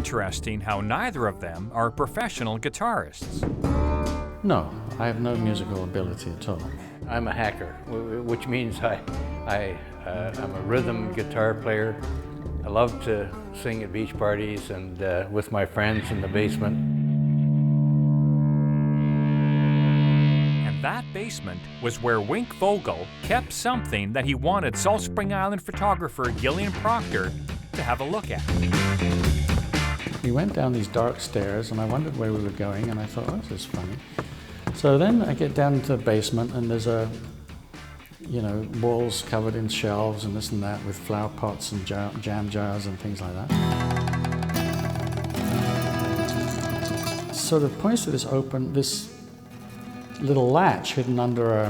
interesting how neither of them are professional guitarists. No, I have no musical ability at all. I'm a hacker, which means I'm a rhythm guitar player. I love to sing at beach parties and with my friends in the basement. And that basement was where Wink Vogel kept something that he wanted Salt Spring Island photographer Gillean Proctor to have a look at. We went down these dark stairs and I wondered where we were going, and I thought, oh, this is funny. So then I get down into the basement and there's walls covered in shelves and this and that with flower pots and jam jars and things like that. Sort of points to this little latch hidden under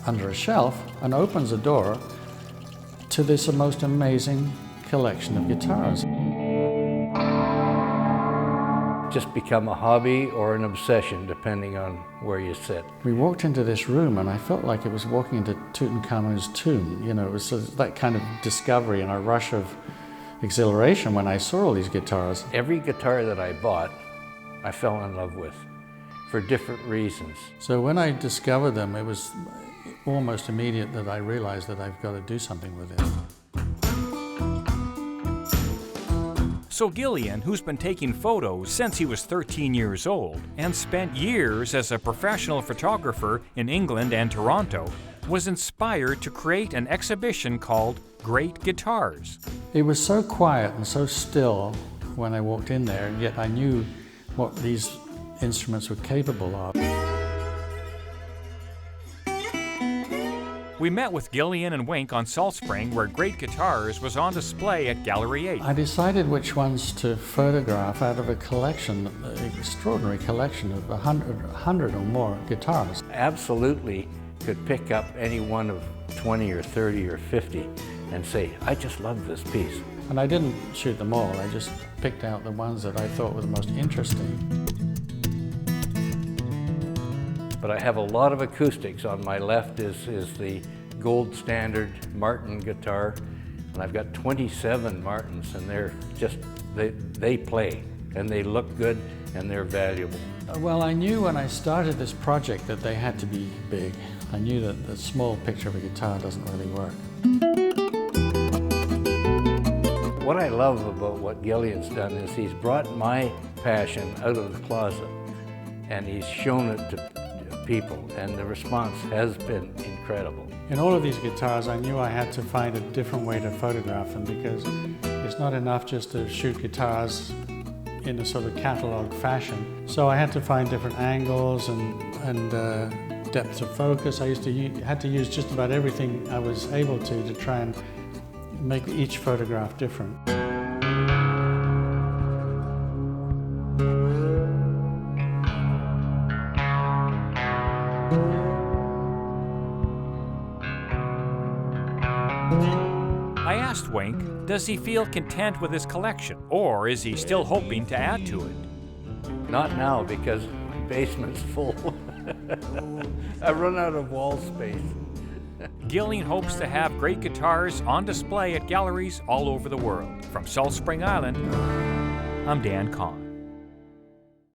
a shelf, and opens a door to this most amazing collection of guitars. Just become a hobby or an obsession, depending on where you sit. We walked into this room and I felt like it was walking into Tutankhamun's tomb. You know, it was sort of that kind of discovery and a rush of exhilaration when I saw all these guitars. Every guitar that I bought, I fell in love with, for different reasons. So when I discovered them, it was almost immediate that I realized that I've got to do something with it. So Gillean, who's been taking photos since he was 13 years old and spent years as a professional photographer in England and Toronto, was inspired to create an exhibition called Great Guitars. It was so quiet and so still when I walked in there, and yet I knew what these instruments were capable of. We met with Gillean and Wink on Salt Spring, where Great Guitars was on display at Gallery 8. I decided which ones to photograph out of a collection, an extraordinary collection of 100 or more guitars. Absolutely could pick up any one of 20 or 30 or 50 and say, I just love this piece. And I didn't shoot them all, I just picked out the ones that I thought were the most interesting. But I have a lot of acoustics. On my left is the gold standard Martin guitar, and I've got 27 Martins, and they're just, they play, and they look good, and they're valuable. Well, I knew when I started this project that they had to be big. I knew that the small picture of a guitar doesn't really work. What I love about what Gillean's done is he's brought my passion out of the closet, and he's shown it to people, and the response has been incredible. In all of these guitars, I knew I had to find a different way to photograph them, because it's not enough just to shoot guitars in a sort of catalog fashion. So I had to find different angles and depths of focus. I had to use just about everything I was able to try and make each photograph different. I asked Wink, does he feel content with his collection, or is he still hoping to add to it? Not now, because my basement's full. I've run out of wall space. Gillean hopes to have great guitars on display at galleries all over the world. From Salt Spring Island, I'm Dan Kahan.